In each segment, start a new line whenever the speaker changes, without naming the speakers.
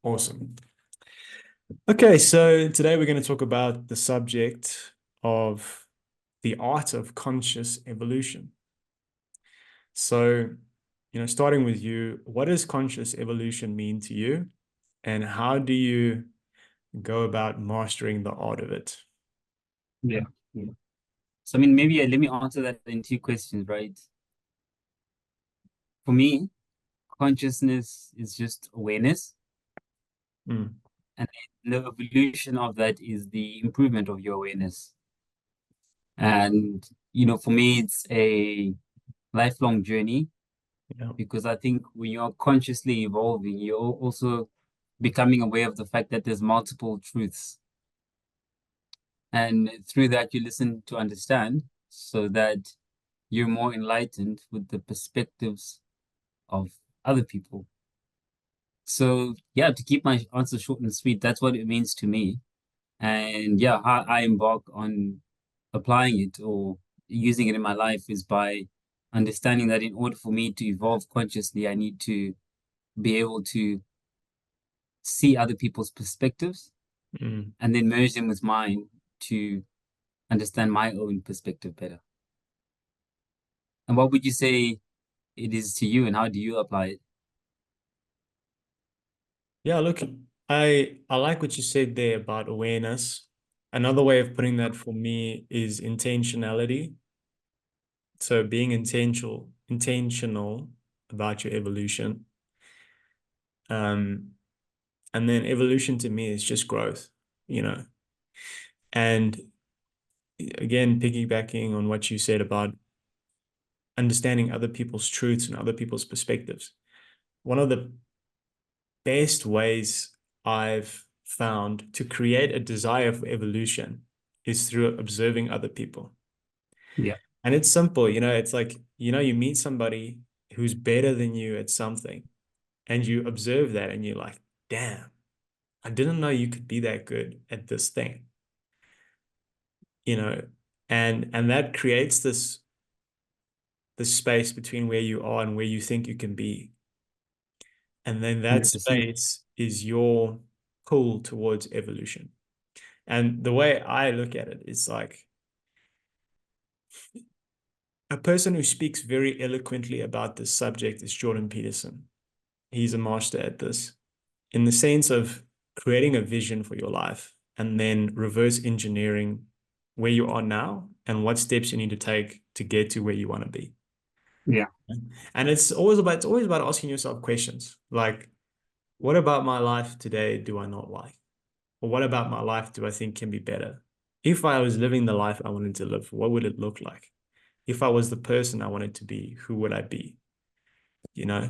Awesome. Okay, so today we're going to talk about the subject of the art of conscious evolution. So, starting with you, what does conscious evolution mean to you? And how do you go about mastering the art of it?
Yeah. Yeah. So, I mean, maybe let me answer that in two questions, right? For me, consciousness is just awareness,
Mm,
and the evolution of that is the improvement of your awareness. And, for me, it's a lifelong journey
yeah.
because I think when you're consciously evolving, you're also becoming aware of the fact that there's multiple truths. And through that, you listen to understand so that you're more enlightened with the perspectives of other people. So yeah, to keep my answer short and sweet, that's what it means to me. And yeah, how I embark on applying it or using it in my life is by understanding that in order for me to evolve consciously, I need to be able to see other people's perspectives
Mm.
and then merge them with mine to understand my own perspective better. And what would you say it is to you, and how do you apply it?
Yeah, look, I like what you said there about awareness. Another way of putting that for me is intentionality. So being intentional about your evolution. Um, and then evolution to me is just growth, you know. And again, piggybacking on what you said about understanding other people's truths and other people's perspectives. One of the best ways I've found to create a desire for evolution is through observing other people.
Yeah,
And it's simple, it's like, you meet somebody who's better than you at something, and you observe that and you're like, damn, I didn't know you could be that good at this thing, you know, and that creates this space between where you are and where you think you can be. And then that
100%.
space is your pull towards evolution. And the way I look at it is like a person who speaks very eloquently about this subject is Jordan Peterson. He's a master at this in the sense of creating a vision for your life and then reverse engineering where you are now and what steps you need to take to get to where you want to be.
Yeah,
And it's always about asking yourself questions like, what about my life today do I not like? Or what about my life do I think can be better? If I was living the life I wanted to live, what would it look like? If I was the person I wanted to be, who would I be? You know?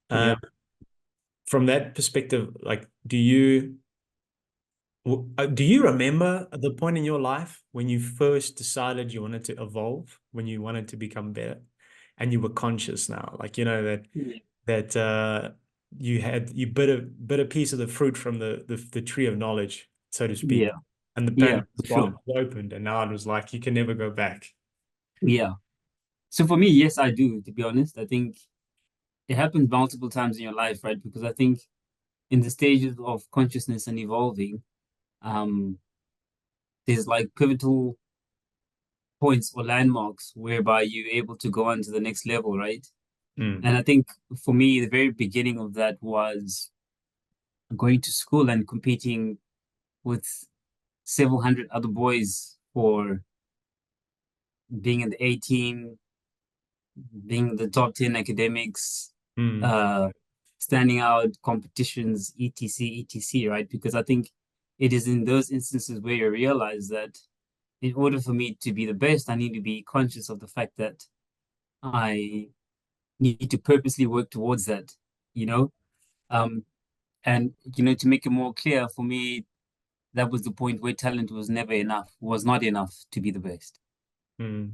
Um,
yeah,
from that perspective, like, do you remember the point in your life when you first decided you wanted to evolve, when you wanted to become better, and you were conscious now, like that
yeah,
that you bit a piece of the fruit from the tree of knowledge, so to speak,
yeah,
and the
yeah,
Pandora's
for
box
sure.
was opened, and now it was like you can never go back.
Yeah. So for me, yes, I do, to be honest. I think it happens multiple times in your life, right? Because I think in the stages of consciousness and evolving, um, there's like pivotal points or landmarks whereby you're able to go on to the next level, right?
Mm,
And I think for me, the very beginning of that was going to school and competing with several hundred other boys for being in the A team, being the top 10 academics,
mm,
uh, standing out competitions, etc., etc., right? Because I think it is in those instances where you realize that in order for me to be the best, I need to be conscious of the fact that I need to purposely work towards that, you know? Um, and, to make it more clear for me, that was the point where talent was never enough, was not enough to be the best.
mm,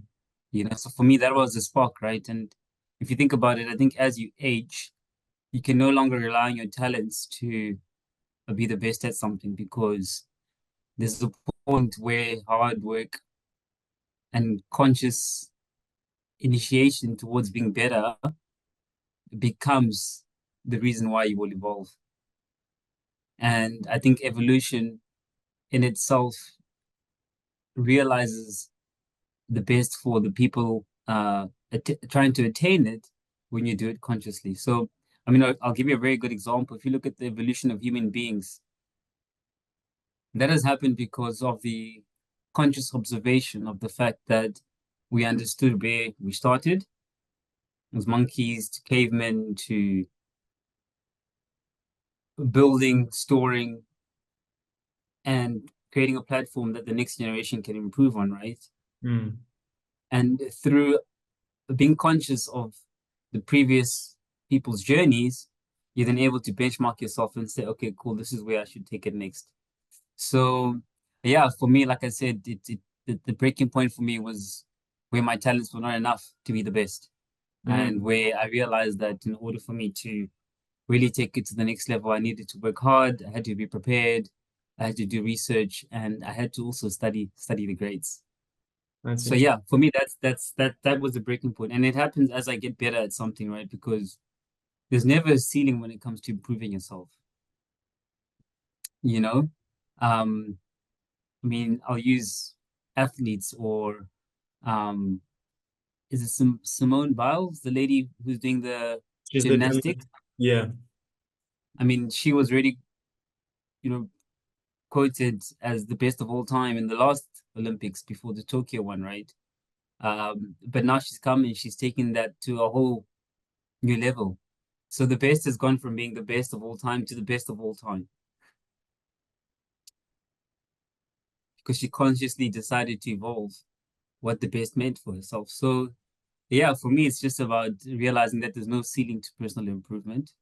So for me, that was the spark, right? And if you think about it, I think as you age, you can no longer rely on your talents to be the best at something because there's a point where hard work and conscious initiation towards being better becomes the reason why you will evolve. And I think evolution in itself realizes the best for the people trying to attain it when you do it consciously. So, I mean, I'll give you a very good example. If you look at the evolution of human beings, that has happened because of the conscious observation of the fact that we understood where we started, as monkeys to cavemen to building, storing, and creating a platform that the next generation can improve on, right?
Mm,
And through being conscious of the previous people's journeys, you're then able to benchmark yourself and say, okay, cool, this is where I should take it next. So, yeah, for me, like I said, the breaking point for me was where my talents were not enough to be the best, and
mm,
where I realized that in order for me to really take it to the next level, I needed to work hard. I had to be prepared. I had to do research, and I had to also study the grades.
that's
So
interesting.
yeah, for me, that was the breaking point, and it happens as I get better at something, right? Because there's never a ceiling when it comes to improving yourself. You know, um, I mean, I'll use athletes or um, is it Simone Biles, the lady who's doing the
She's the
gymnastics?
yeah.
I mean, she was really, you know, quoted as the best of all time in the last Olympics before the Tokyo one, right? But now she's come and she's taken that to a whole new level. So the best has gone from being the best of all time to the best of all time because she consciously decided to evolve what the best meant for herself. So yeah, for me, it's just about realizing that there's no ceiling to personal improvement.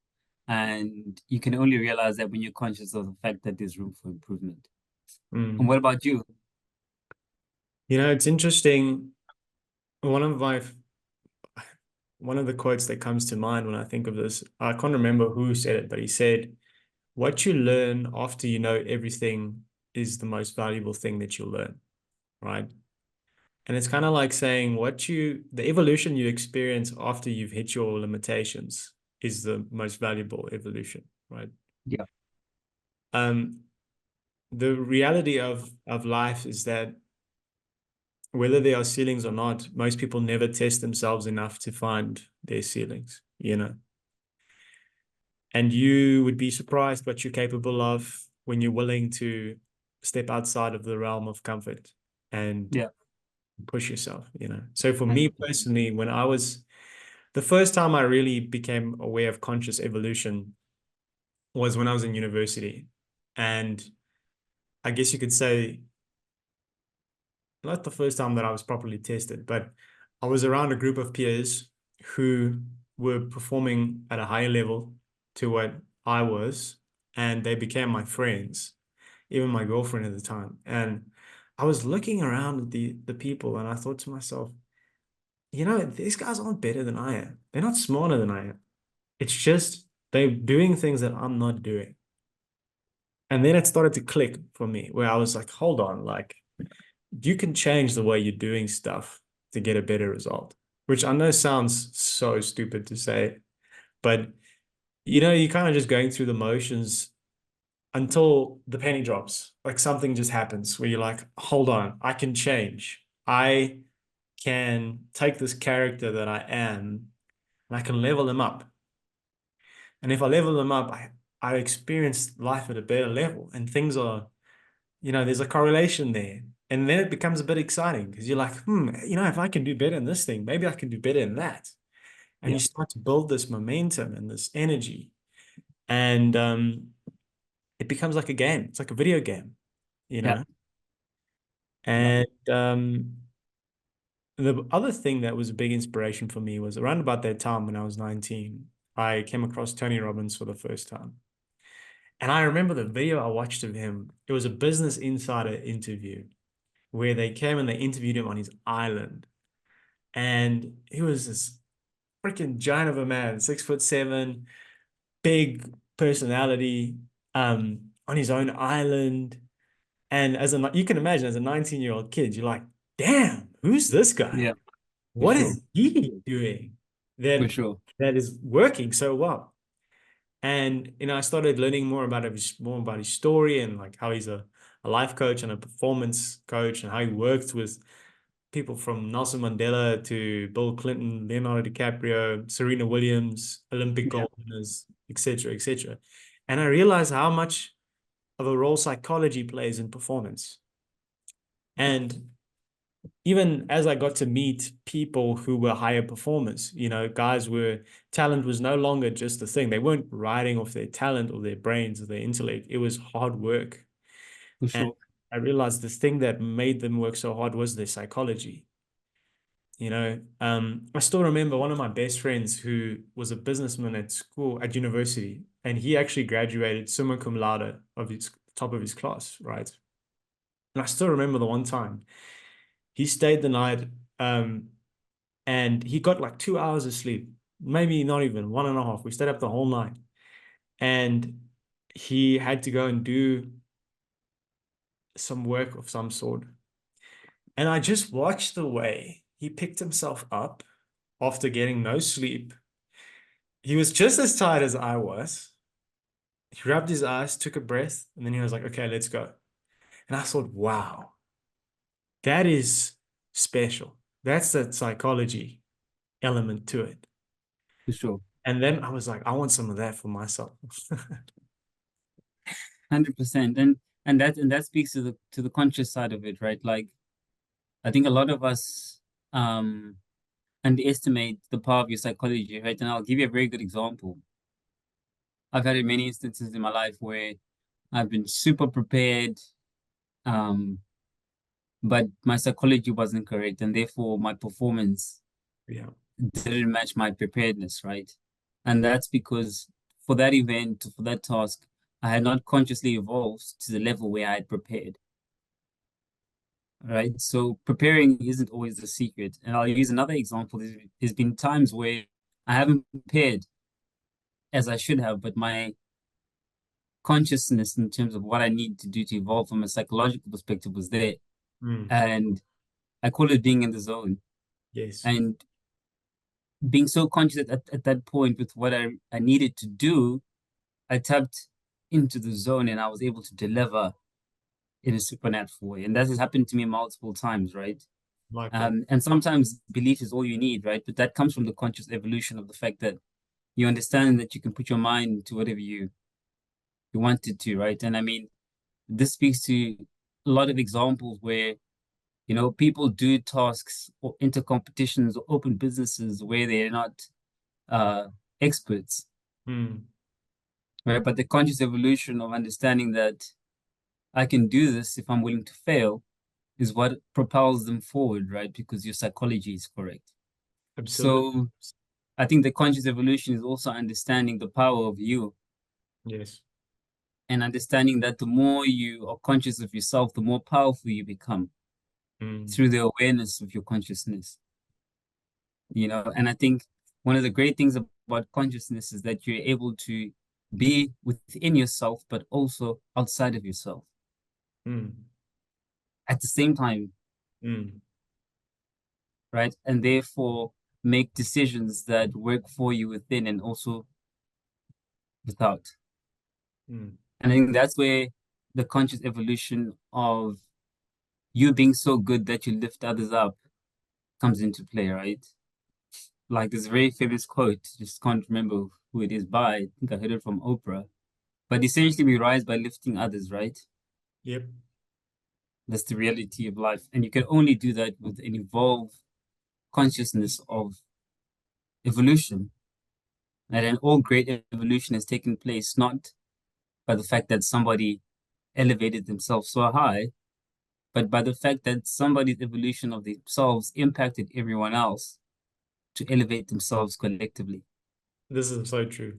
And you can only realize that when you're conscious of the fact that there's room for improvement. And
Mm.
what about you?
It's interesting. One of my one of the quotes that comes to mind when I think of this, I can't remember who said it, but he said, "What you learn after you know everything is the most valuable thing that you'll learn." Right? And it's kind of like saying the evolution you experience after you've hit your limitations is the most valuable evolution, right?
Yeah,
Um, the reality of life is that whether there are ceilings or not, most people never test themselves enough to find their ceilings. And you would be surprised what you're capable of when you're willing to step outside of the realm of comfort and
yeah,
push yourself. So for me
100%.
personally, the first time I really became aware of conscious evolution was when I was in university. And I guess you could say, not the first time that I was properly tested, but I was around a group of peers who were performing at a higher level to what I was, and they became my friends, even my girlfriend at the time. And I was looking around at the people, and I thought to myself, these guys aren't better than I am. They're not smarter than I am. It's just they're doing things that I'm not doing. And then it started to click for me, where I was like, hold on, like you can change the way you're doing stuff to get a better result, which I know sounds so stupid to say, but you're kind of just going through the motions until the penny drops. Like something just happens where you're like, hold on, I can change. I can take this character that I am and I can level them up. And if I level them up, I experience life at a better level and things there's a correlation there. And then it becomes a bit exciting because you're like, if I can do better in this thing, maybe I can do better in that. And you
Yeah,
start to build this momentum and this energy. And it becomes like a game. It's like a video game, you
yeah,
know?
yeah,
And the other thing that was a big inspiration for me was around about that time when I was 19, I came across Tony Robbins for the first time. And I remember the video I watched of him. It was a Business Insider interview where they came and they interviewed him on his island. And he was this freaking giant of a man, 6'7", big personality, on his own island. And you can imagine as a 19-year-old kid, you're like, damn, who's this guy?
yeah, for
What
sure,
is he doing
for
that
sure.
that is working so well? And I started learning more about his story and like how he's a life coach and a performance coach and how he worked with people from Nelson Mandela to Bill Clinton, Leonardo DiCaprio, Serena Williams, Olympic
Yeah,
gold winners, etc., etc. And I realized how much of a role psychology plays in performance. And even as I got to meet people who were higher performers, guys where talent was no longer just a thing. They weren't riding off their talent or their brains or their intellect. It was hard work.
for
And
sure.
I realized the thing that made them work so hard was their psychology. I still remember one of my best friends who was a businessman at school, at university, and he actually graduated summa cum laude of his top of his class, right? And I still remember the one time he stayed the night, um, and he got like 2 hours of sleep, maybe not even one and a half. We stayed up the whole night, and he had to go and do some work of some sort. And I just watched the way he picked himself up after getting no sleep. He was just as tired as I was. He rubbed his eyes, took a breath, and then he was like, okay, let's go. And I thought, wow, that is special. That's that psychology element to it.
For sure.
And then I was like, I want some of that for myself.
100%. And that speaks to the conscious side of it, right? Like I think a lot of us um underestimate the power of your psychology, right? And I'll give you a very good example. I've had many instances in my life where I've been super prepared, um, but my psychology wasn't correct, and therefore my performance
Yeah.
didn't match my preparedness, right? And that's because for that event, for that task, I had not consciously evolved to the level where I had prepared, right? So preparing isn't always the secret. And I'll use another example. There's been times where I haven't prepared as I should have, but my consciousness in terms of what I need to do to evolve from a psychological perspective was there.
Mm.
And I call it being in the zone.
Yes.
And being so conscious at that point with what I needed to do, I tapped into the zone and I was able to deliver in a supernatural way. And that has happened to me multiple times, right?
Likewise.
And sometimes belief is all you need, right? But that comes from the conscious evolution of the fact that you understand that you can put your mind to whatever you wanted to, right? And I mean, this speaks to a lot of examples where people do tasks or enter competitions or open businesses where they're not uh, experts,
Mm.
right? But the conscious evolution of understanding that I can do this if I'm willing to fail is what propels them forward, right? Because your psychology is correct.
Absolutely.
So I think the conscious evolution is also understanding the power of you
Yes.
and understanding that the more you are conscious of yourself, the more powerful you become
Mm.
through the awareness of your consciousness, And I think one of the great things about consciousness is that you're able to be within yourself, but also outside of yourself
Mm.
at the same time,
Mm.
right? And therefore make decisions that work for you within and also without.
Mm.
And I think that's where the conscious evolution of you being so good that you lift others up comes into play, right? Like this very famous quote, just can't remember who it is by. I think I heard it from Oprah. But essentially, we rise by lifting others, right?
Yep.
That's the reality of life. And you can only do that with an evolved consciousness of evolution. And then all great evolution has taken place not by the fact that somebody elevated themselves so high, but by the fact that somebody's evolution of themselves impacted everyone else to elevate themselves collectively.
This is so true.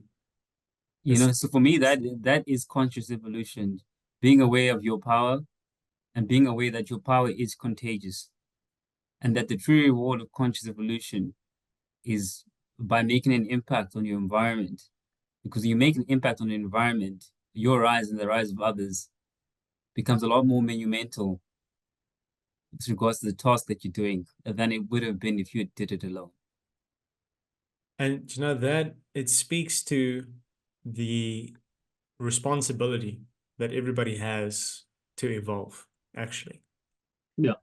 It's
So for me, that is conscious evolution, being aware of your power and being aware that your power is contagious, and that the true reward of conscious evolution is by making an impact on your environment. Because you make an impact on the environment, your rise and the rise of others becomes a lot more monumental with regards to the task that you're doing than it would have been if you did it alone.
and that it speaks to the responsibility that everybody has to evolve, actually.
Yeah.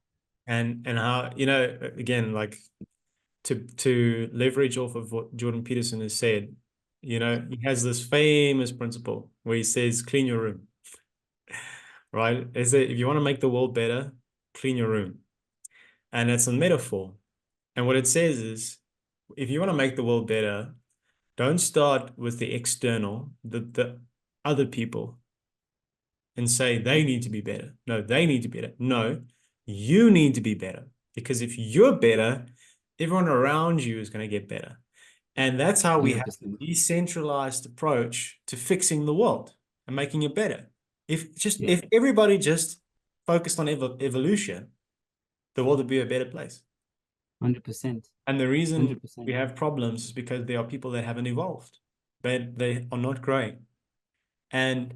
And how, again, like to leverage off of what Jordan Peterson has said, he has this famous principle where he says, clean your room, right? Is that if you want to make the world better, clean your room. And it's a metaphor. And what it says is, if you want to make the world better, don't start with the external, the other people, and say they need to be better. No, they need to be better. No, you need to be better. Because if you're better, everyone around you is going to get better. And that's how we have a
100%.
decentralized approach to fixing the world and making it better.
Yeah.
If everybody just focused on evolution, the world would be a better place.
100%.
And the reason we
100%.
have problems is because there are people that haven't evolved. They are not growing. And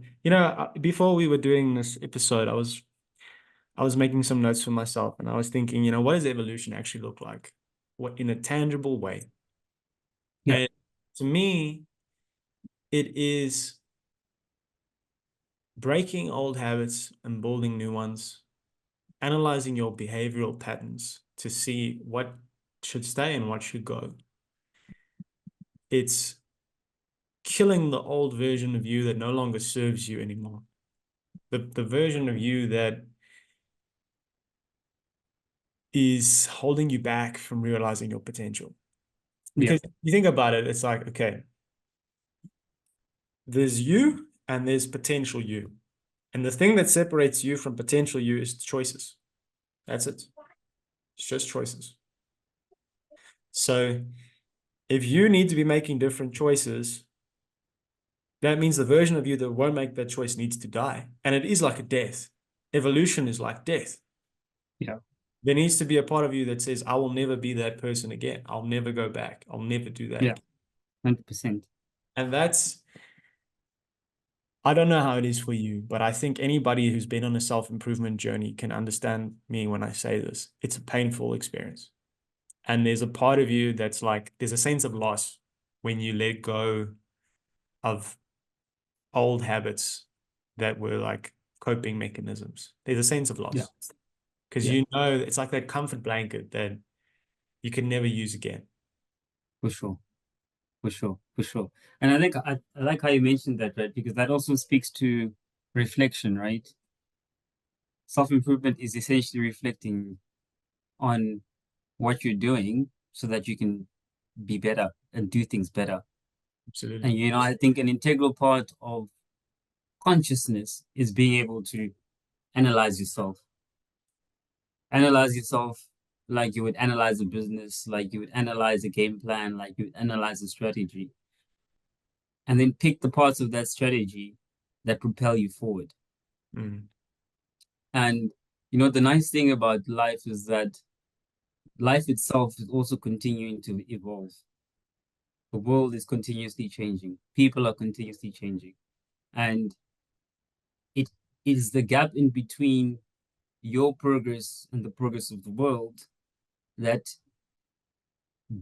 before we were doing this episode, I was making some notes for myself, and I was thinking, what does evolution actually look like? What in a tangible way?
Yeah.
And to me, it is breaking old habits and building new ones, analyzing your behavioral patterns to see what should stay and what should go. It's killing the old version of you that no longer serves you anymore. The version of you that is holding you back from realizing your potential.
Yeah.
Because you think about it, it's like, okay, there's you and there's potential you. And the thing that separates you from potential you is choices. That's it. It's just choices. So if you need to be making different choices, that means the version of you that won't make that choice needs to die. And it is like a death. Evolution is like death.
Yeah.
There needs to be a part of you that says, I will never be that person again. I'll never go back. I'll never do that
Yeah.
again.
100%.
And I don't know how it is for you, but I think anybody who's been on a self-improvement journey can understand me when I say this. It's a painful experience. And there's a part of you that's like, there's a sense of loss when you let go of old habits that were like coping mechanisms. There's a sense of
Yeah.
loss because
Yeah.
it's like that comfort blanket that you can never use again.
For sure. For sure. For sure. And I think I like how you mentioned that, right? Because that also speaks to reflection, right? Self-improvement is essentially reflecting on what you're doing so that you can be better and do things better. And
Absolutely.
I think an integral part of consciousness is being able to analyze yourself. Analyze yourself like you would analyze a business, like you would analyze a game plan, like you would analyze a strategy, and then pick the parts of that strategy that propel you forward.
Mm,
And the nice thing about life is that life itself is also continuing to evolve. The world is continuously changing. People are continuously changing. And it is the gap in between your progress and the progress of the world that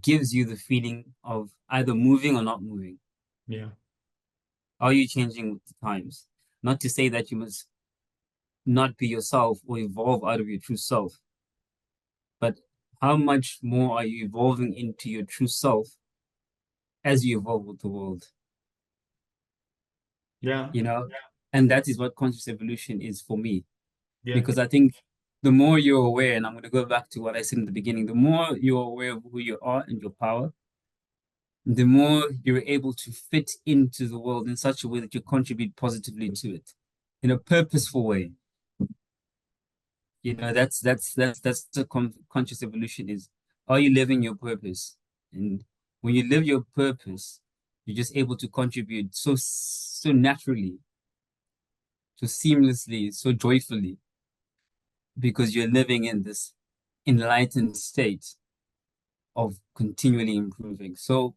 gives you the feeling of either moving or not moving.
yeah.
Are you changing with the times? Not to say that you must not be yourself or evolve out of your true self, but how much more are you evolving into your true self as you evolve with the world?
Yeah.
You know, and that is what conscious evolution is for me.
Yeah.
Because I think the more you're aware, and I'm going to go back to what I said in the beginning, the more you're aware of who you are and your power, the more you're able to fit into the world in such a way that you contribute positively to it in a purposeful way. That's the conscious evolution is. Are you living your purpose? And when you live your purpose, you're just able to contribute so naturally, so seamlessly, so joyfully, because you're living in this enlightened state of continually improving. So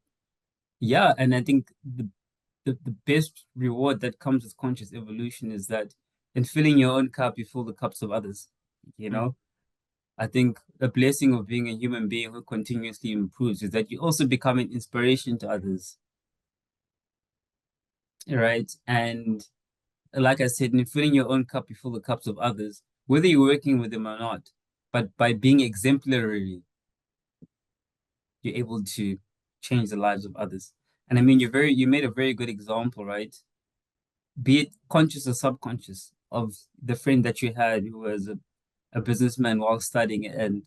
yeah, and I think the best reward that comes with conscious evolution is that in filling your own cup, you fill the cups of others. You
Mm,
know, I think the blessing of being a human being who continuously improves is that you also become an inspiration to others. right? And like I said, in filling your own cup, you fill the cups of others, whether you're working with them or not. But by being exemplary, you're able to change the lives of others. And I mean, you made a very good example, right? Be it conscious or subconscious, of the friend that you had who was a businessman while studying and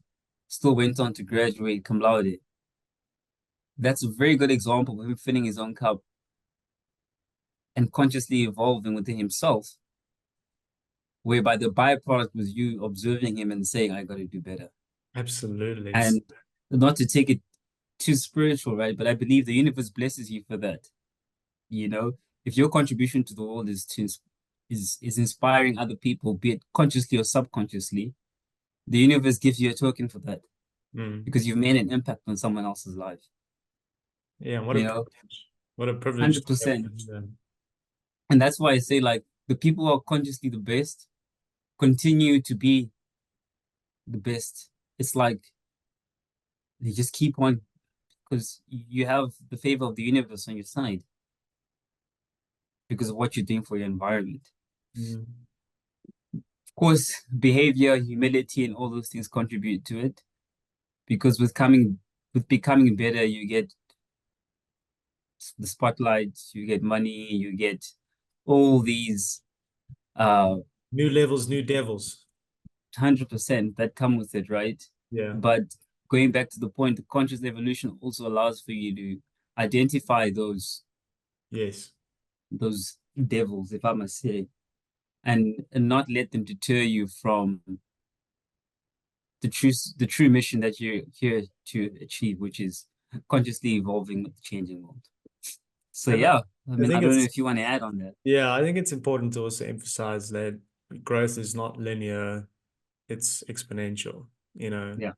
still went on to graduate cum laude. That's a very good example of him filling his own cup and consciously evolving within himself, whereby the byproduct was you observing him and saying, I got to do better.
Absolutely.
And not to take it too spiritual, right? But I believe the universe blesses you for that. You know, if your contribution to the world is inspiring other people, be it consciously or subconsciously, the universe gives you a token for that
Mm.
because you've made an impact on someone else's life.
Yeah, what a
You know,
privilege. What a privilege to be able
100%.
to do that.
And that's why I say, like, the people who are consciously the best continue to be the best. It's like they just keep on because you have the favor of the universe on your side because of what you're doing for your environment.
Mm.
Of course, behavior, humility, and all those things contribute to it because with becoming better, you get the spotlight, you get money, you get all these uh
New levels, new devils.
100% that come with it, right?
Yeah.
But going back to the point, the conscious evolution also allows for you to identify
Yes.
those devils, if I must say, and not let them deter you from the true mission that you're here to achieve, which is consciously evolving with the changing world. So
I, th-
yeah, I
I
mean, I
think
don't know
it's
if you want to add on that.
yeah, I think it's important to also emphasize that growth is not linear, it's exponential, you know.
Yeah,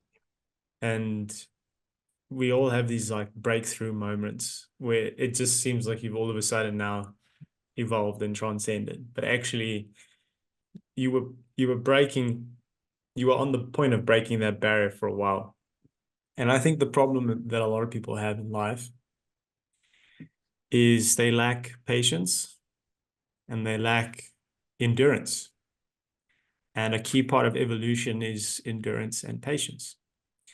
And we all have these like breakthrough moments where it just seems like you've all of a sudden now evolved and transcended. But actually you were you were breaking you were on the point of breaking that barrier for a while. And I think the problem that a lot of people have in life is they lack patience and they lack endurance. And a key part of evolution is endurance and patience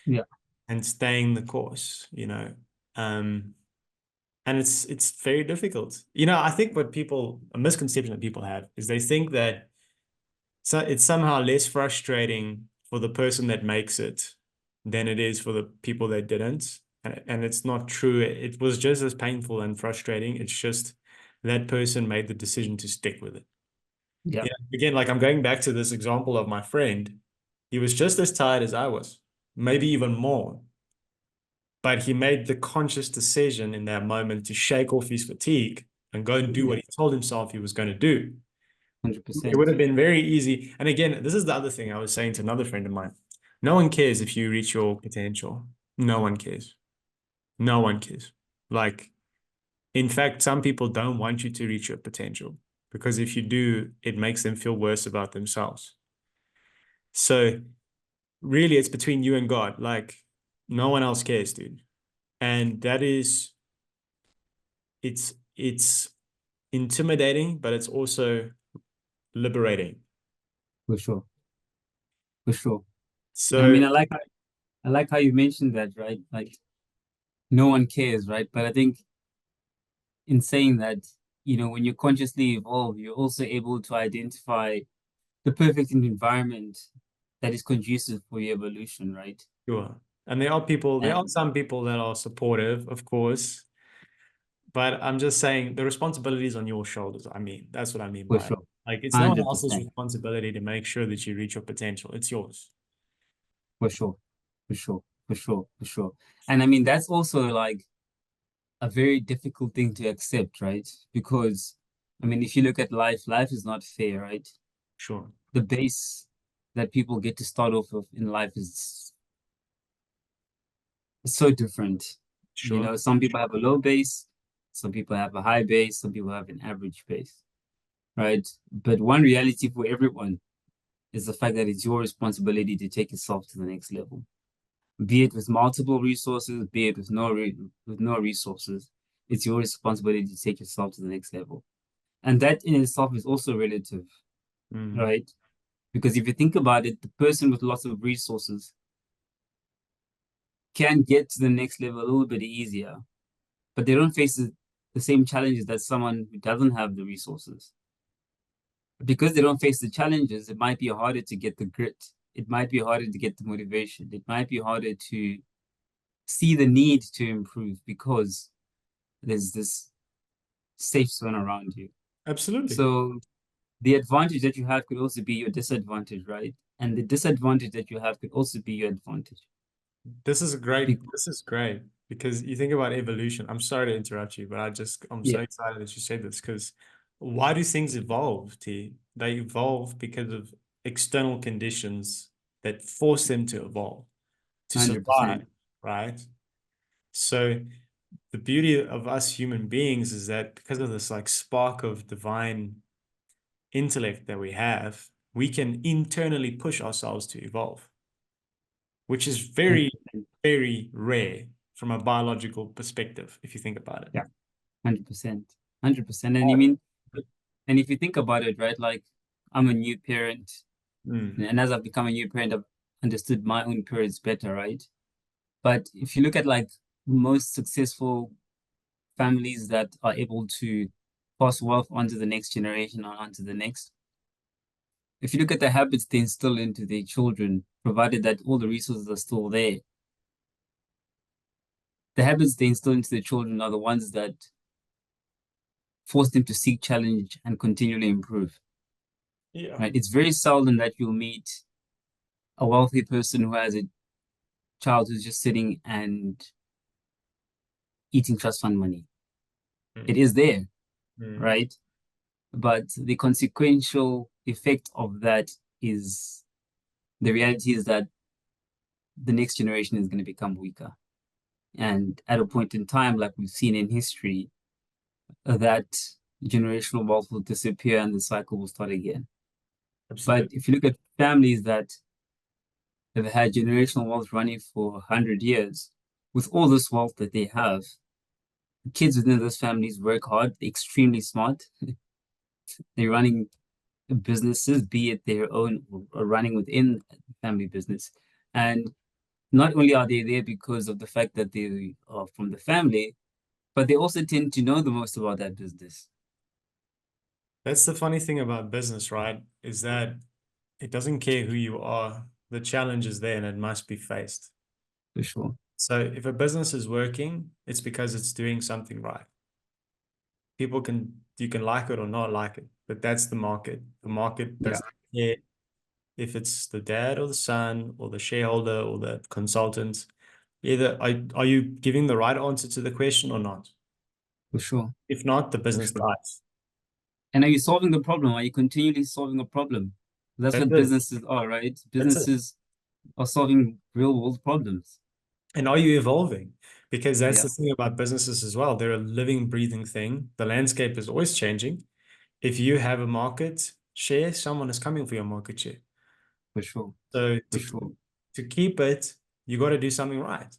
yeah,
and staying the course, you know. Um, and it's very difficult. You know, I think a misconception that people have is they think that it's somehow less frustrating for the person that makes it than it is for the people that didn't. And it's not true. It was just as painful and frustrating. It's just that person made the decision to stick with it.
yeah,
Yeah. Again, like I'm going back to this example of my friend. He was just as tired as I was, maybe even more. But he made the conscious decision in that moment to shake off his fatigue and go and do
yeah,
what he told himself he was going to do. It would
100%.
have been very easy. And again, this is the other thing I was saying to another friend of mine. No one cares if you reach your potential. No one cares. No one cares. Like, in fact, some people don't want you to reach your potential because if you do, it makes them feel worse about themselves. So really, it's between you and God. Like, no one else cares, dude. And that is, it's intimidating, but it's also liberating.
For sure, for sure. And I
So,
mean, I like how you mentioned that, right? Like no one cares, right? But I think in saying that, when you consciously evolve, you're also able to identify the perfect environment that is conducive for your evolution, right?
sure. And there are
And
some people that are supportive, of course, but I'm just saying the responsibility is on your shoulders. I mean, that's what I mean
for
by it.
sure,
Like, it's no one else's
100%,
responsibility to make sure that you reach your potential. It's yours.
for sure, for sure, for sure, for sure. And I mean, that's also like a very difficult thing to accept, right? Because, I mean, if you look at life, life is not fair, right?
Sure.
The base that people get to start off with in life is so different.
Sure.
Some people have a low base, some people have a high base, some people have an average base, right? But one reality for everyone is the fact that it's your responsibility to take yourself to the next level, be it with multiple resources, be it with no resources. It's your responsibility to take yourself to the next level. And that in itself is also relative,
Mm.
right? Because if you think about it, the person with lots of resources can get to the next level a little bit easier, but they don't face the same challenges that someone who doesn't have the resources. Because they don't face the challenges, it might be harder to get the grit. It might be harder to get the motivation. It might be harder to see the need to improve because there's this safe zone around you.
Absolutely.
So the advantage that you have could also be your disadvantage, right? And the disadvantage that you have could also be your advantage. Be-
This is great because you think about evolution. I'm sorry to interrupt you, but I'm so
yeah,
excited that you said this because why do things evolve, T? They evolve because of external conditions that force them to evolve, to survive,
100%.
right? So the beauty of us human beings is that because of this like spark of divine intellect that we have, we can internally push ourselves to evolve, which is very,
100%.
very rare from a biological perspective, if you think about it.
Yeah, 100%. 100%. And you
Oh.
mean, and if you think about it, right, like I'm a new parent,
Mm,
and as I've become a new parent, I've understood my own parents better, right? But if you look at like most successful families that are able to pass wealth onto the next generation or onto the next, if you look at the habits they instill into their children, provided that all the resources are still there, the habits they instill into their children are the ones that force them to seek challenge and continually improve.
yeah,
Right? It's very seldom that you'll meet a wealthy person who has a child who's just sitting and eating trust fund money. It
mm,
is there,
mm.
right? But the consequential effect of that is the reality is that the next generation is going to become weaker. And at a point in time, like we've seen in history, that generational wealth will disappear and the cycle will start again. But
Absolutely.
if you look at families that have had generational wealth running for 100 years, with all this wealth that they have, kids within those families work hard, they're extremely smart, they're running businesses, be it their own or running within the family business. And not only are they there because of the fact that they are from the family, but they also tend to know the most about that business.
That's the funny thing about business, right? Is that it doesn't care who you are. The challenge is there and it must be faced.
For sure.
So if a business is working, it's because it's doing something right. You can like it or not like it, but that's the market. The market
Yeah,
doesn't care if it's the dad or the son or the shareholder or the consultant. Either are you giving the right answer to the question or not?
for sure.
If not, the
For
business
sure.
dies.
And are you solving the problem? Are you continually solving a problem? That's
That's
what
it.
businesses are, right?
That's it.
Businesses are solving real world problems.
And are you evolving? Because that's
Yeah,
the thing about businesses as well. They're a living, breathing thing. The landscape is always changing. If you have a market share, someone is coming for your market share.
for sure.
So
For sure.
to keep it, you got to do something right,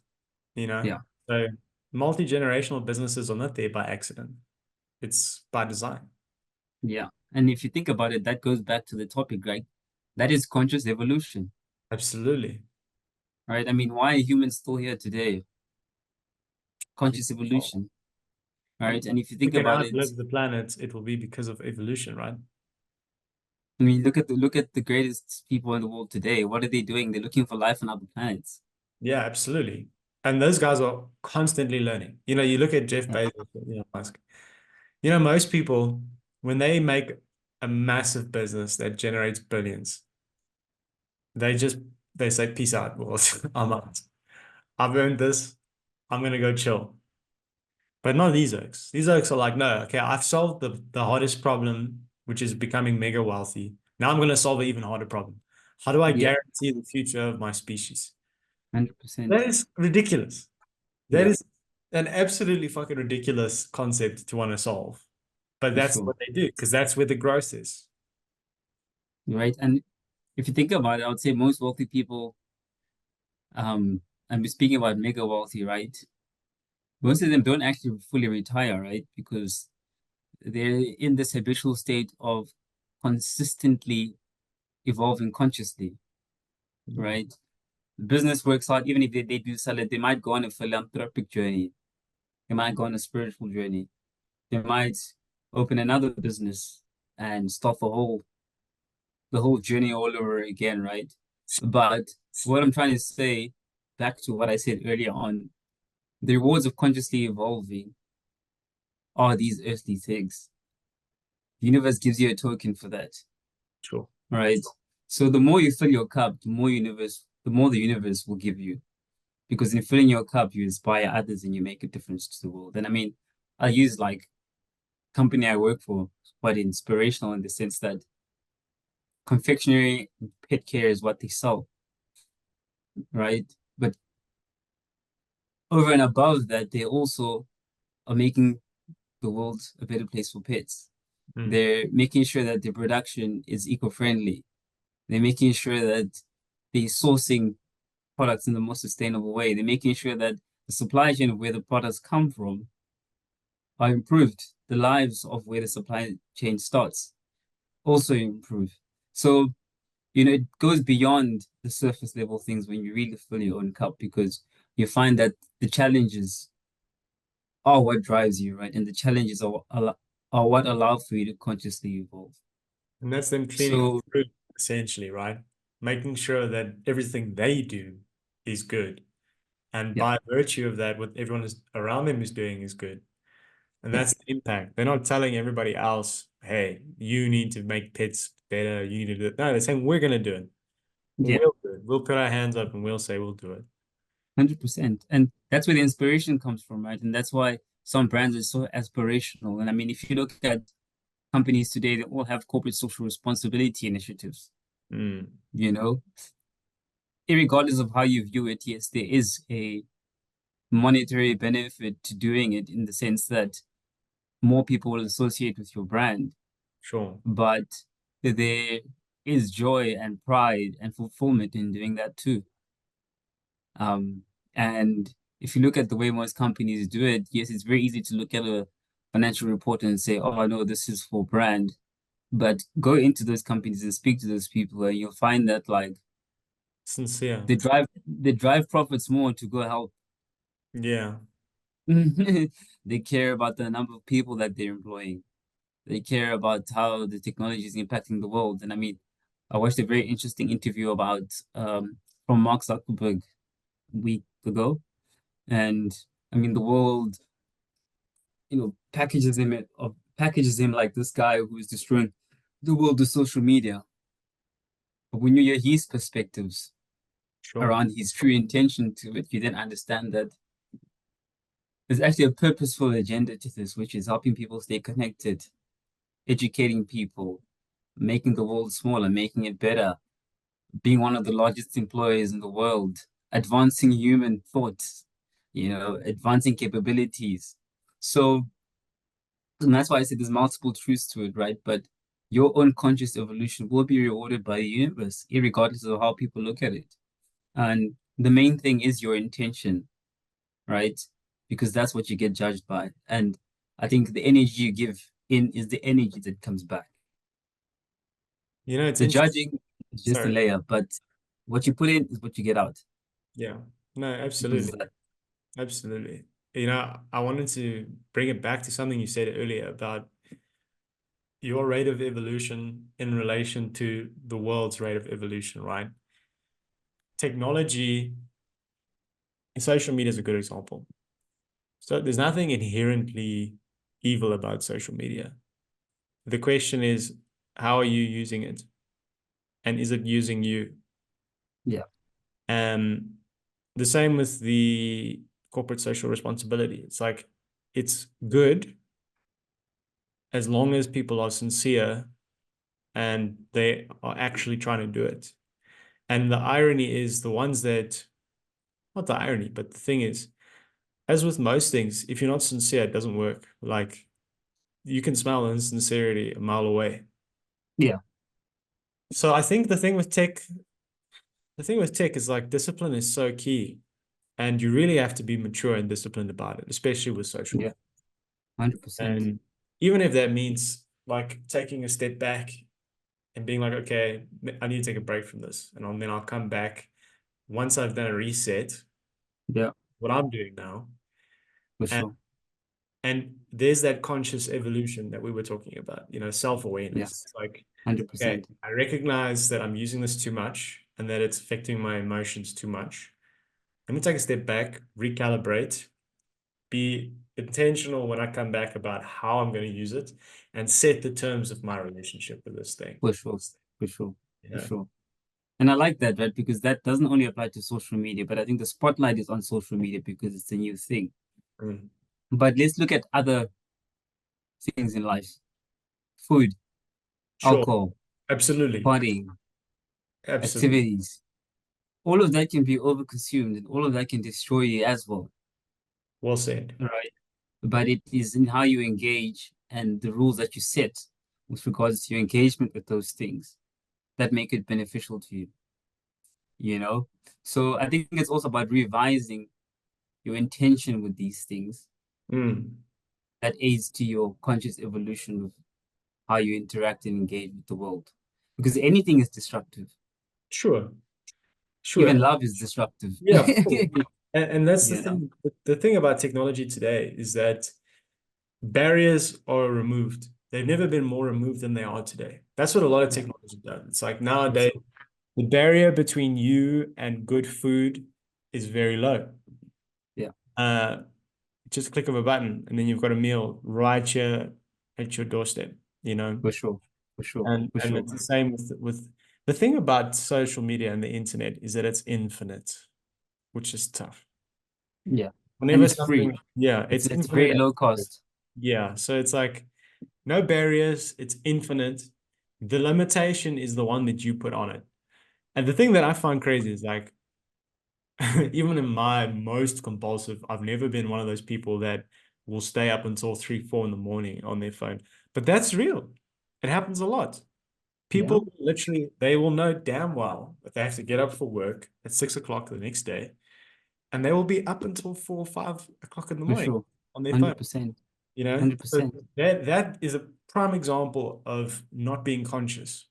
you know?
Yeah,
So multi-generational businesses are not there by accident. It's by design.
yeah. And if you think about it, that goes back to the topic, right? That is conscious evolution,
Absolutely.
right? I mean, why are humans still here today? Conscious evolution,
And
right? And if you
we
think
can
about it,
outlive the planet, it will be because of evolution, right?
I mean, look at the greatest people in the world today. What are they doing? They're looking for life on other planets.
Yeah, absolutely. And those guys are constantly learning. You know, you look at Jeff
Yeah,
Bezos, Musk. You know, most people, when they make a massive business that generates billions, they just they say, "Peace out, world. I'm out. I've earned this. I'm gonna go chill." But not these oaks. These oaks are like, no, okay, I've solved the hardest problem, which is becoming mega wealthy. Now I'm gonna solve an even harder problem. How do I
yeah,
guarantee the future of my species?
100%.
That is ridiculous. That
Yeah,
is an absolutely fucking ridiculous concept to want to solve. But
for
that's
sure.
what they do because that's where the growth is.
Right. And if you think about it, I would say most wealthy people, I'm speaking about mega wealthy, right? Most of them don't actually fully retire, right? Because They're in this habitual state of consistently evolving consciously,
Mm.
right? Business works out, even if they do sell it, they might go on a philanthropic journey. They might go on a spiritual journey. They might open another business and start the whole journey all over again, right? But what I'm trying to say, back to what I said earlier on, the rewards of consciously evolving are these earthly things. The universe gives you a token for that,
Sure.
right? So the more you fill your cup, the more the universe will give you. Because in filling your cup, you inspire others and you make a difference to the world. And I mean, I use like company I work for quite inspirational in the sense that confectionery and pet care is what they sell, right? But over and above that, they also are making the world a better place for pets.
Mm.
They're making sure that the production is eco-friendly. They're making sure that they're sourcing products in the most sustainable way. They're making sure that the supply chain of where the products come from are improved. The lives of where the supply chain starts also improve. So, it goes beyond the surface level things when you really fill your own cup because you find that the challenges are what drives you, right? And the challenges are what allow for you to consciously evolve.
And that's them cleaning up
So,
fruit, essentially, right? Making sure that everything they do is good. And
yeah,
by virtue of that, what everyone is around them is doing is good. And
yeah,
that's the impact. They're not telling everybody else, hey, you need to make pets better. You need to do it. No, they're saying we're going to do it.
yeah,
We'll do it. We'll put our hands up and we'll say we'll do it.
100%. And that's where the inspiration comes from, right? And that's why some brands are so aspirational. And I mean, if you look at companies today, they all have corporate social responsibility initiatives,
Mm,
you know, regardless of how you view it, yes, there is a monetary benefit to doing it in the sense that more people will associate with your brand,
sure.
but there is joy and pride and fulfillment in doing that too. And if you look at the way most companies do it, yes, it's very easy to look at a financial report and say, oh, I know this is for brand. But go into those companies and speak to those people, and you'll find that like
Sincere.
they drive profits more to go help.
Yeah.
They care about the number of people that they're employing. They care about how the technology is impacting the world. And I mean, I watched a very interesting interview about from Mark Zuckerberg a week ago, and I mean, the world, packages him like this guy who is destroying the world with social media. But when you hear his perspectives
Sure.
around his true intention to it, you then understand that there's actually a purposeful agenda to this, which is helping people stay connected, educating people, making the world smaller, making it better, being one of the largest employers in the world, advancing human thoughts, advancing capabilities. So, and that's why I said there's multiple truths to it, right? But your own conscious evolution will be rewarded by the universe, regardless of how people look at it. And the main thing is your intention, right? Because that's what you get judged by. And I think the energy you give in is the energy that comes back.
It's
The
interesting.
judging is just a
Sorry.
layer, but what you put in is what you get out.
Yeah. No,
Simple as
absolutely.
that.
Absolutely. I wanted to bring it back to something you said earlier about your rate of evolution in relation to the world's rate of evolution, right? Technology, social media is a good example. So there's nothing inherently evil about social media. The question is, how are you using it? And is it using you?
Yeah,
And the same with the corporate social responsibility. It's like, it's good as long as people are sincere and they are actually trying to do it. And the irony is the ones that, not the irony, but the thing is, as with most things, if you're not sincere, it doesn't work. Like you can smell insincerity a mile away.
yeah,
So I think the thing with tech is like discipline is so key. And you really have to be mature and disciplined about it, especially with social
yeah,
media.
100%.
even if that means like taking a step back and being like, okay, I need to take a break from this, and then I'll come back once I've done a reset,
Yeah,
what I'm doing now,
for
and
sure.
there's that conscious evolution that we were talking about,
Yeah,
self-awareness. It's like, okay,
100%.
I recognize that I'm using this too much and that it's affecting my emotions too much. Let me take a step back, recalibrate, be intentional when I come back about how I'm going to use it, and set the terms of my relationship with this thing.
For sure. For sure. For
Yeah.
sure. And I like that, right? Because that doesn't only apply to social media, but I think the spotlight is on social media because it's a new thing.
Mm.
But let's look at other things in life: food,
Sure.
alcohol,
Absolutely.
partying,
Absolutely.
activities. All of that can be overconsumed and all of that can destroy you as well,
Well said.
right? But it is in how you engage and the rules that you set with regards to your engagement with those things that make it beneficial to you, you know? So I think it's also about revising your intention with these things
Mm.
that aids to your conscious evolution of how you interact and engage with the world. Because anything is destructive.
Sure. Sure.
Even love is destructive.
Yeah, of course. And that's the
You know?
thing. The thing about technology today is that barriers are removed. They've never been more removed than they are today. That's what a lot of
Yeah,
technology does. It's like
for
nowadays,
sure.
the barrier between you and good food is very low.
Yeah,
Uh, just click of a button, and then you've got a meal right here at your doorstep, you know.
for sure. For sure. For
And
sure.
it's the same with the thing about social media and the internet is that it's infinite, which is tough.
Yeah. And
Whenever
it's free.
something, yeah, it's
It's
infinite.
very low cost.
Yeah, so it's like no barriers, it's infinite. The limitation is the one that you put on it. And the thing that I find crazy is like, even in my most compulsive, I've never been one of those people that will stay up until 3, 4 in the morning on their phone. But that's real. It happens a lot.
Yeah,
People literally, they will know damn well that they have to get up for work at 6 o'clock the next day, and they will be up until 4 or 5 o'clock in the
for
morning
sure.
on their phone,
100%.
you know? So
100%.
that is a prime example of not being conscious.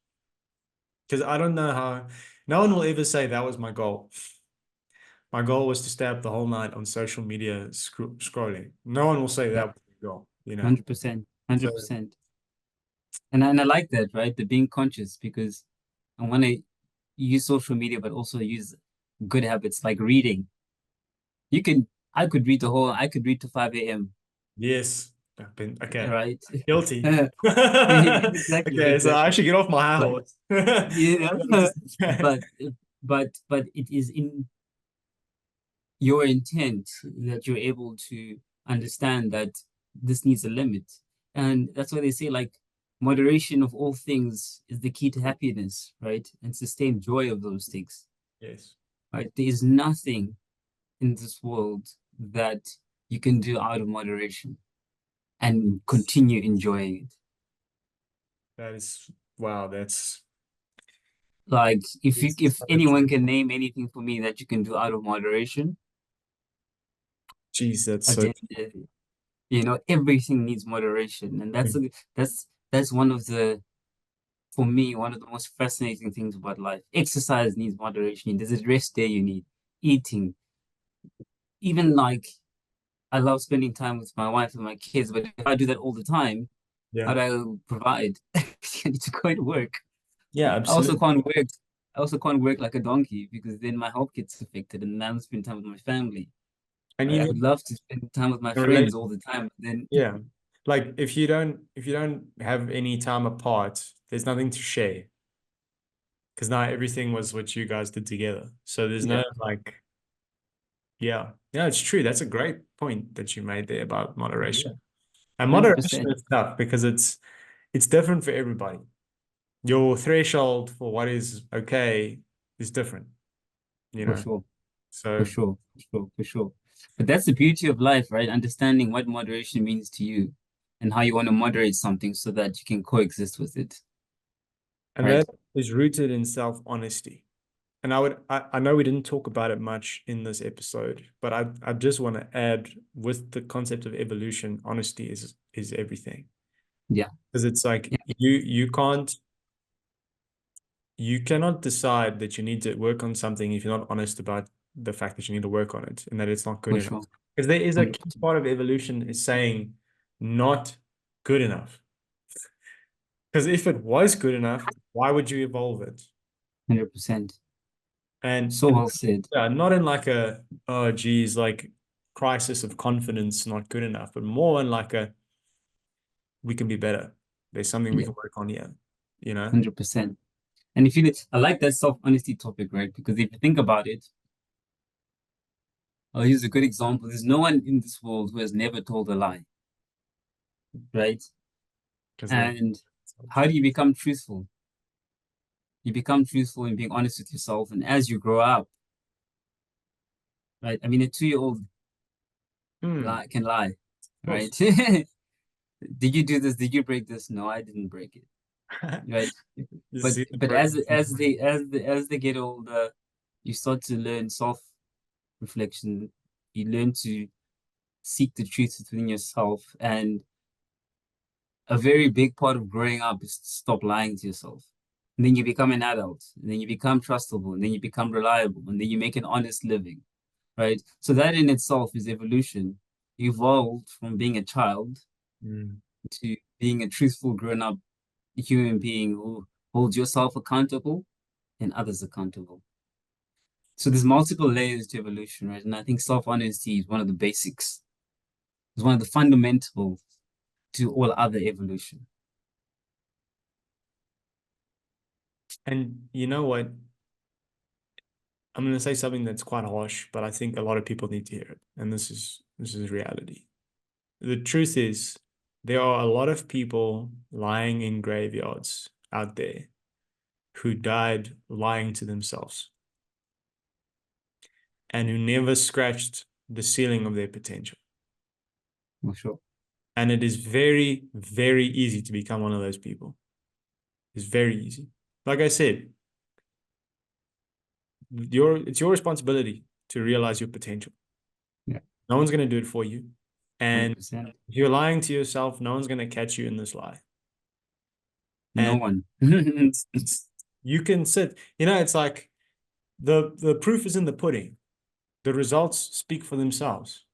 Because I don't know how, no one will ever say that was my goal. My goal was to stay up the whole night on social media scrolling. No one will say
Yeah,
that was the goal, you know?
100%.
So
100%. And I like that, right? The being conscious because I want to use social media, but also use good habits like reading. You can, I could read to 5 a.m.,
yes, I've been okay.
right?
Guilty.
Exactly,
Okay, so I
exactly.
should get off my high
But
horse.
you
I'm going to
know,
say
but it is in your intent that you're able to understand that this needs a limit. And that's why they say like moderation of all things is the key to happiness, right? And sustained joy of those things.
yes,
Right? There is nothing in this world that you can do out of moderation and continue enjoying it.
that is wow.
Like
It's
if
so
anyone
true.
can name anything for me that you can do out of moderation,
Jeez, that's
at the
so
end of the day, everything needs moderation, and
true.
that's one of the for me one of the most fascinating things about life. Exercise needs moderation. There's a rest day you need. Eating, even like I love spending time with my wife and my kids, but if I do that all the time, how
Yeah,
do I provide? I need to go and work.
yeah,
I also
absolutely.
can't work. I also can't work like a donkey because then my health gets affected and then I don't spend time with my family.
And
Right?
you
I
need
would love to spend time with my
to relate.
friends all the time, but then
Yeah, like if you don't have any time apart, there's nothing to share because now everything was what you guys did together. So there's
yeah,
no like, yeah, yeah, it's true. That's a great point that you made there about
yeah,
moderation. And moderation
100%.
is tough because it's different for everybody. Your threshold for what is okay is different, you
For
know.
sure, for
So,
sure, for sure, for sure. But that's the beauty of life, right? Understanding what moderation means to you and how you want to moderate something so that you can coexist with it,
and
right?
that is rooted in self-honesty. And I know we didn't talk about it much in this episode, but I just want to add with the concept of evolution, honesty is everything.
Yeah.
Because it's like
Yeah.
you cannot decide that you need to work on something if you're not honest about the fact that you need to work on it and that it's not good
For
enough.
sure.
Because there is a key
100%.
part of evolution is saying not good enough. Because if it was good enough, why would you evolve it?
100%.
And,
So
and
well said.
not in like a, oh geez, like crisis of confidence, not good enough, but more in like a, we can be better. There's something we
Yeah.
can work on here, you know?
100%. And if you, I like that self-honesty topic, right? Because if you think about it, I'll use a good example. There's no one in this world who has never told a lie, right?
Because they
And how do you become truthful? You become truthful in being honest with yourself. And as you grow up, right? I mean, a 2-year-old
hmm,
can lie,
of
right?
course.
Did you do this? Did you break this? No, I didn't break it, right?
You
But
see the
but
person.
as they get older, you start to learn self-reflection. You learn to seek the truth within yourself, and a very big part of growing up is to stop lying to yourself. And then you become an adult, and then you become trustable, and then you become reliable, and then you make an honest living, right? So that in itself is evolution. You evolved from being a child
Mm.
to being a truthful, grown up human being who holds yourself accountable and others accountable. So there's multiple layers to evolution, right? And I think self-honesty is one of the basics. It's one of the fundamentals to all other evolution.
And you know what? I'm going to say something that's quite harsh, but I think a lot of people need to hear it. And this is reality. The truth is, there are a lot of people lying in graveyards out there who died lying to themselves and who never scratched the ceiling of their potential.
For sure.
And it is very, very easy to become one of those people. It's very easy. Like I said, it's your responsibility to realize your potential.
Yeah.
No one's going to do it for you. And
100%.
if you're lying to yourself, no one's going to catch you in this lie.
No
And
one.
you can sit, it's like the proof is in the pudding. The results speak for themselves.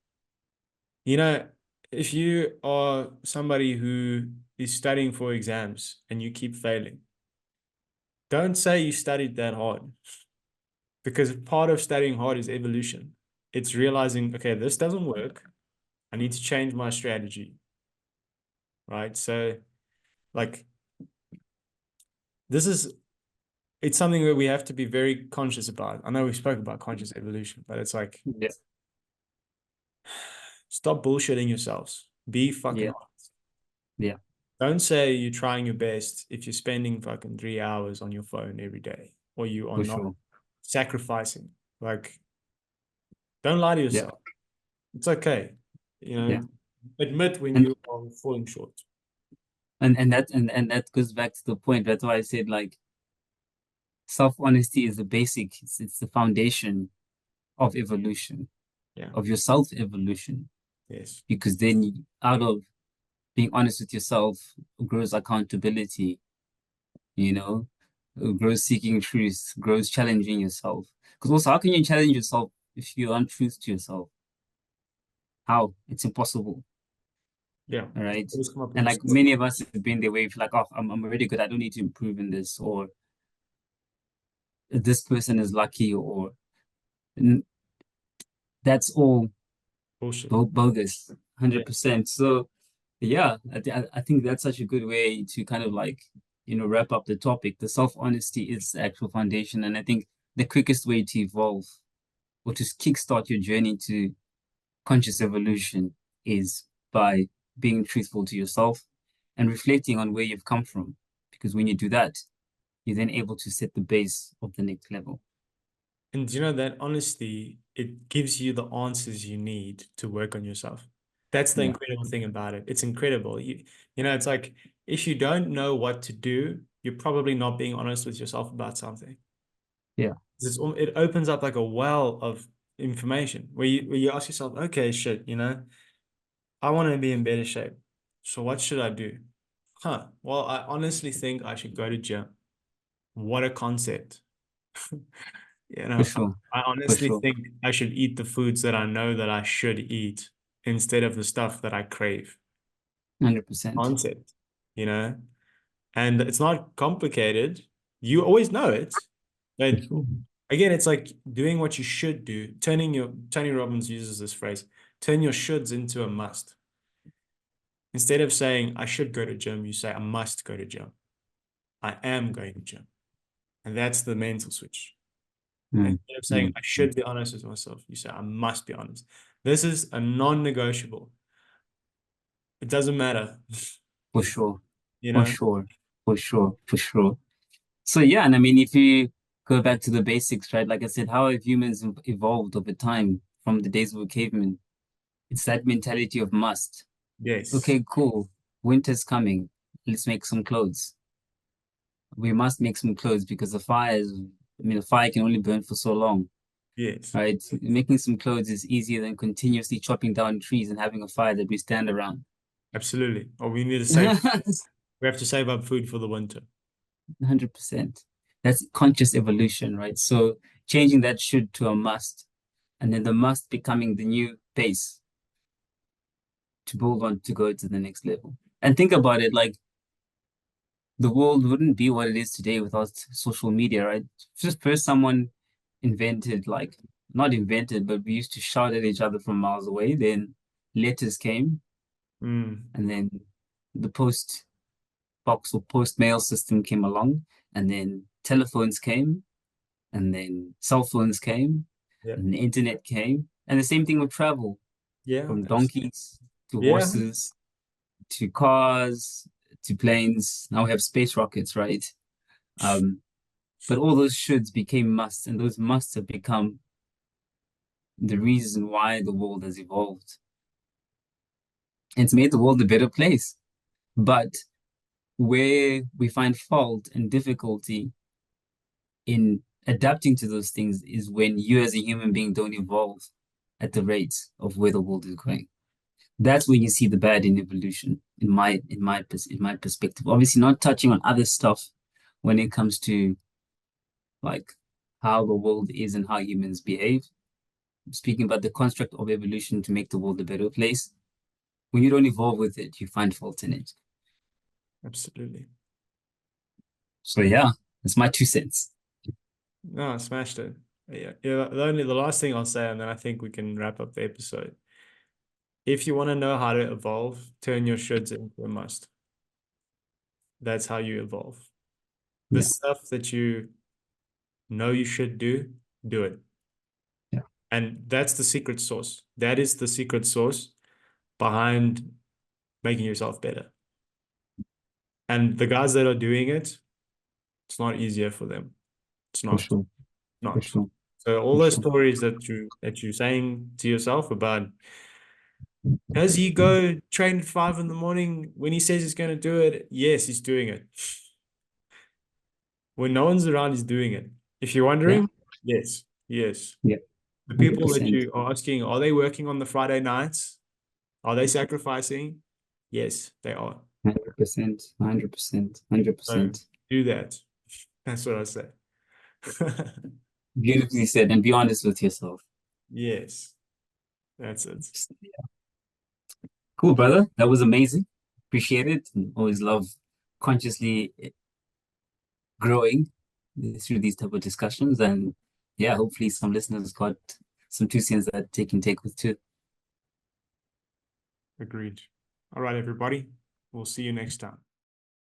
You know, if you are somebody who is studying for exams and you keep failing, don't say you studied that hard because part of studying hard is evolution. It's realizing, okay, this doesn't work. I need to change my strategy, right? So, like, this is it's something that we have to be very conscious about. I know we spoke about conscious evolution, but it's like
Yeah.
stop bullshitting yourselves. Be fucking
Yeah.
honest.
Yeah.
Don't say you're trying your best if you're spending fucking 3 hours on your phone every day or you are
For
not
sure.
sacrificing. Like, don't lie to
Yeah.
yourself. It's okay. You
Yeah.
know, admit when
And
you are falling short.
that goes back to the point. That's why I said like self-honesty is the basic, it's the foundation of evolution,
Yeah.
of your self-evolution.
Yes.
Because then out of being honest with yourself grows accountability, you know, grows seeking truth, grows challenging yourself. Because also, how can you challenge yourself if you aren't truth to yourself? How? It's impossible.
Yeah.
All right.
Always come up with
And
this.
like many of us have been there where you're like, oh, I'm already good. I don't need to improve in this, or this person is lucky, or that's all
Bullshit.
bogus,
Yeah.
100%. So yeah, I think that's such a good way to kind of like, wrap up the topic. The self-honesty is the actual foundation. And I think the quickest way to evolve or to kickstart your journey to conscious evolution is by being truthful to yourself and reflecting on where you've come from. Because when you do that, you're then able to set the base of the next level.
And you know that honesty, it gives you the answers you need to work on yourself. That's the
Yeah,
incredible thing about it. It's incredible. It's like if you don't know what to do, you're probably not being honest with yourself about something.
yeah,
It opens up like a well of information where you ask yourself, okay, shit, I want to be in better shape. So what should I do? Huh. Well, I honestly think I should go to gym. What a concept. You
For
know,
sure.
I
For
honestly
sure.
think I should eat the foods that I know that I should eat instead of the stuff that I crave.
100%.
Concept, you know? And it's not complicated. You always know it.
For
But
sure.
again, it's like doing what you should do. Tony Robbins uses this phrase, turn your shoulds into a must. Instead of saying I should go to gym, you say I must go to gym. I am going to gym. And that's the mental switch.
Mm,
Instead of saying
mm,
I
mm.
should be honest with myself, you say I must be honest. This is a non-negotiable. It doesn't matter,
For sure.
you
For
know?
sure. For sure. For sure. So yeah, and I mean, if you go back to the basics, right? Like I said, how have humans evolved over time from the days of a caveman? It's that mentality of must.
Yes,
Okay, cool. Winter's coming. Let's make some clothes. We must make some clothes because I mean, the fire can only burn for so long,
yes,
right? Making some clothes is easier than continuously chopping down trees and having a fire that we stand around.
absolutely. Or we need to save, we have to save up food for the winter.
100%. That's conscious evolution, right? So changing that should to a must, and then the must becoming the new base to move on to go to the next level. And think about it, like the world wouldn't be what it is today without social media, right? Just first someone invented, like not invented, but we used to shout at each other from miles away. Then letters came,
Mm,
and then the post box or post mail system came along, and then telephones came, and then cell phones came,
yeah,
and the internet came. And the same thing with travel,
yeah,
from donkeys to
yeah,
horses to cars to planes. Now we have space rockets, right? Um, but all those shoulds became musts, and those musts have become the reason why the world has evolved. And it's made the world a better place. But where we find fault and difficulty in adapting to those things is when you as a human being don't evolve at the rate of where the world is going. That's when you see the bad in evolution, in my perspective. Obviously, not touching on other stuff when it comes to like how the world is and how humans behave. Speaking about the construct of evolution to make the world a better place. When you don't evolve with it, you find fault in it.
absolutely.
So yeah, that's my 2 cents.
No, I smashed it. Yeah, yeah. The last thing I'll say, and then I think we can wrap up the episode. If you want to know how to evolve, turn your shoulds into a must. That's how you evolve. The
Yeah,
stuff that you know you should do it.
yeah,
And that's the secret sauce. That is the secret sauce behind making yourself better. And the guys that are doing it, it's not easier for them. It's
for
not.
sure, for
Not.
sure,
So all
for
those
sure.
stories that you're saying to yourself about does he go train at 5 in the morning when he says he's going to do it? Yes, he's doing it. When no one's around, he's doing it. If you're
Yeah,
wondering, yes, yes.
yeah,
The people that
100%,
you are asking, are they working on the Friday nights? Are they sacrificing? Yes, they are.
100%, 100%,
So
100%.
do that. That's what I say.
Beautifully said, and be honest with yourself.
Yes, that's it.
Cool, brother. That was amazing. Appreciate it. And always love consciously growing through these type of discussions. And yeah, hopefully some listeners got some 2 cents that they can take with too.
Agreed. All right, everybody. We'll see you next time.